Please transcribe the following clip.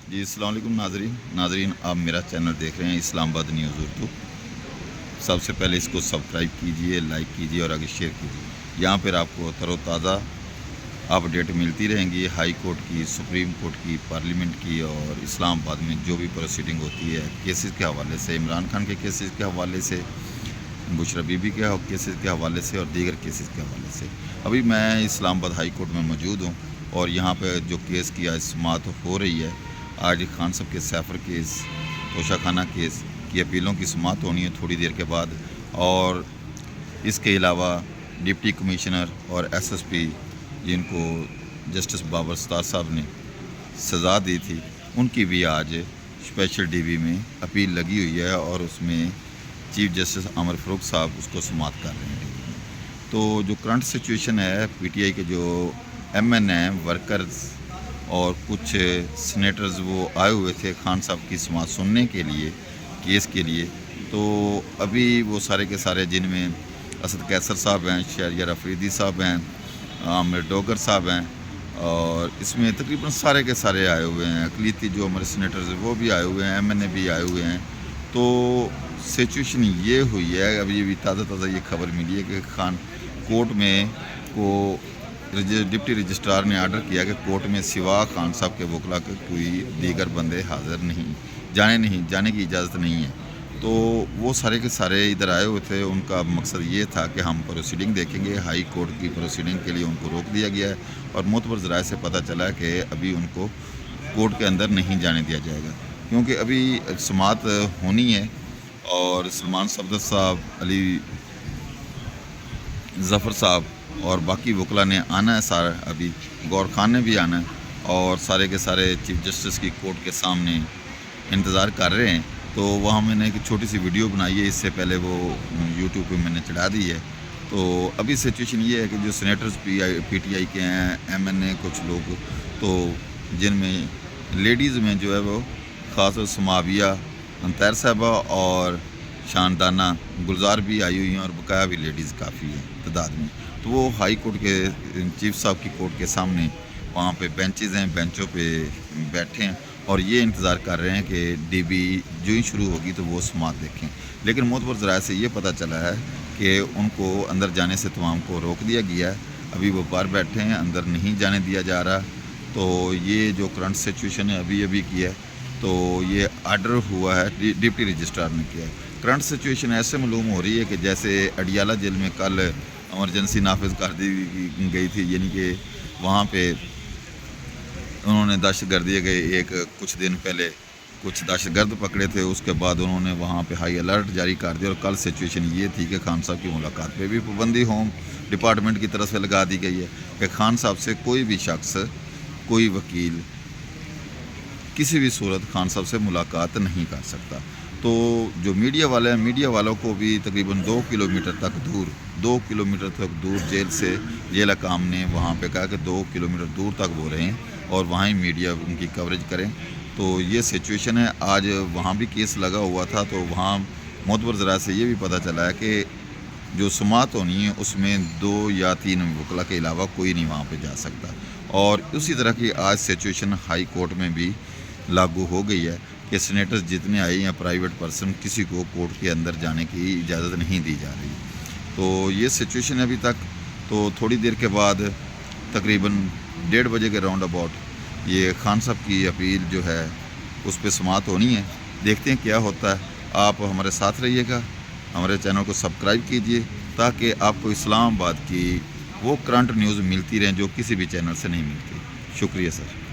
جی السلام علیکم ناظرین آپ میرا چینل دیکھ رہے ہیں اسلام آباد نیوز اردو۔ سب سے پہلے اس کو سبسکرائب کیجئے، لائک کیجئے اور آگے شیئر کیجئے۔ یہاں پر آپ کو تر و تازہ اپڈیٹ ملتی رہیں گی، ہائی کورٹ کی، سپریم کورٹ کی، پارلیمنٹ کی اور اسلام آباد میں جو بھی پروسیڈنگ ہوتی ہے کیسز کے حوالے سے، عمران خان کے کیسز کے حوالے سے، بشرا بی بی کے کیسز کے حوالے سے اور دیگر کیسز کے حوالے سے۔ ابھی میں اسلام آباد ہائی کورٹ میں موجود ہوں اور یہاں پہ جو کیس کی آج سماعت ہو رہی ہے، آج خان صاحب کے سیفر کیس، توشہ خانہ کیس کی اپیلوں کی سماعت ہونی ہے تھوڑی دیر کے بعد، اور اس کے علاوہ ڈپٹی کمشنر اور ایس ایس پی جن کو جسٹس بابر ستار صاحب نے سزا دی تھی، ان کی بھی آج اسپیشل ڈی بی میں اپیل لگی ہوئی ہے اور اس میں چیف جسٹس عمر فاروق صاحب اس کو سماعت کر رہے ہیں۔ تو جو کرنٹ سچویشن ہے، پی ٹی آئی کے جو ایم این اے ورکرز اور کچھ سینیٹرز وہ آئے ہوئے تھے خان صاحب کی سماعت سننے کے لیے، کیس کے لیے، تو ابھی وہ سارے کے سارے، جن میں اسد قیصر صاحب ہیں، شہریار افریدی صاحب ہیں، عامر ڈوگر صاحب ہیں، اور اس میں تقریباً سارے کے سارے آئے ہوئے ہیں، اقلیتی جو ہمارے سینیٹرز ہیں وہ بھی آئے ہوئے ہیں، ایم این اے بھی آئے ہوئے ہیں۔ تو سچویشن یہ ہوئی ہے، ابھی تازہ یہ خبر ملی ہے کہ خان کورٹ میں کو ڈپٹی رجسٹرار نے آرڈر کیا کہ کورٹ میں سوا خان صاحب کے وکلا کے کوئی دیگر بندے حاضر نہیں، جانے کی اجازت نہیں ہے۔ تو وہ سارے کے سارے ادھر آئے ہوئے تھے، ان کا مقصد یہ تھا کہ ہم پروسیڈنگ دیکھیں گے، ہائی کورٹ کی پروسیڈنگ کے لیے ان کو روک دیا گیا ہے، اور معتبر ذرائع سے پتہ چلا کہ ابھی ان کو کورٹ کے اندر نہیں جانے دیا جائے گا، کیونکہ ابھی سماعت ہونی ہے اور سلمان صفدر صاحب، علی ظفر صاحب اور باقی وکلا نے آنا ہے، سارا ابھی غور خان نے بھی آنا ہے، اور سارے کے سارے چیف جسٹس کی کورٹ کے سامنے انتظار کر رہے ہیں۔ تو وہاں میں نے ایک چھوٹی سی ویڈیو بنائی ہے، اس سے پہلے وہ یوٹیوب پہ میں نے چڑھا دی ہے۔ تو ابھی سچویشن یہ ہے کہ جو سینیٹرز پی ٹی آئی کے ہیں، ایم این اے کچھ لوگ، تو جن میں لیڈیز میں جو ہے وہ خاص طور سماویہ انتیر صاحبہ اور شاندانہ گلزار بھی آئی ہوئی ہیں، اور بقایا بھی لیڈیز کافی ہیں تعداد میں۔ تو وہ ہائی کورٹ کے چیف صاحب کی کورٹ کے سامنے وہاں پہ بینچز ہیں، بینچوں پہ بیٹھے ہیں اور یہ انتظار کر رہے ہیں کہ ڈی بی جو ہی شروع ہوگی تو وہ سماعت دیکھیں۔ لیکن معتبر ذرائع سے یہ پتہ چلا ہے کہ ان کو اندر جانے سے تمام کو روک دیا گیا ہے، ابھی وہ باہر بیٹھے ہیں، اندر نہیں جانے دیا جا رہا۔ تو یہ جو کرنٹ سچویشن ہے ابھی کی ہے، تو یہ آرڈر ہوا ہے، ڈپٹی رجسٹرار نے کیا ہے۔ کرنٹ سچویشن ایسے معلوم ہو رہی ہے کہ جیسے اڈیالہ جیل میں کل ایمرجنسی نافذ کر دی گئی تھی، یعنی کہ وہاں پہ انہوں نے دہشت گردی کے کچھ دن پہلے کچھ دہشت گرد پکڑے تھے، اس کے بعد انہوں نے وہاں پہ ہائی الرٹ جاری کر دیا، اور کل سچویشن یہ تھی کہ خان صاحب کی ملاقات پہ بھی پابندی ہوم ڈپارٹمنٹ کی طرف سے لگا دی گئی ہے کہ خان صاحب سے کوئی بھی شخص، کوئی وکیل کسی بھی صورت خان صاحب سے ملاقات نہیں کر سکتا۔ تو جو میڈیا والے ہیں، میڈیا والوں کو بھی تقریباً 2 کلومیٹر تک دور جیل حکام نے وہاں پہ کہا کہ 2 کلومیٹر دور تک وہ رہیں اور وہاں ہی میڈیا ان کی کوریج کریں۔ تو یہ سچویشن ہے۔ آج وہاں بھی کیس لگا ہوا تھا، تو وہاں معتبر ذرائع سے یہ بھی پتہ چلا ہے کہ جو سماعت ہونی ہے اس میں 2 یا 3 وکلا کے علاوہ کوئی نہیں وہاں پہ جا سکتا، اور اسی طرح کی آج سچویشن ہائی کورٹ میں بھی لاگو ہو گئی ہے کہ سینیٹرز جتنے آئے یا پرائیویٹ پرسن، کسی کو کورٹ کے اندر جانے کی اجازت نہیں دی جا رہی۔ تو یہ سچویشن ہے ابھی تک۔ تو تھوڑی دیر کے بعد تقریباً 1:30 بجے کے راؤنڈ اباؤٹ یہ خان صاحب کی اپیل جو ہے اس پہ سماعت ہونی ہے۔ دیکھتے ہیں کیا ہوتا ہے۔ آپ ہمارے ساتھ رہیے گا، ہمارے چینل کو سبسکرائب کیجئے تاکہ آپ کو اسلام آباد کی وہ کرنٹ نیوز ملتی رہیں جو کسی بھی چینل سے نہیں ملتی۔ شکریہ سر۔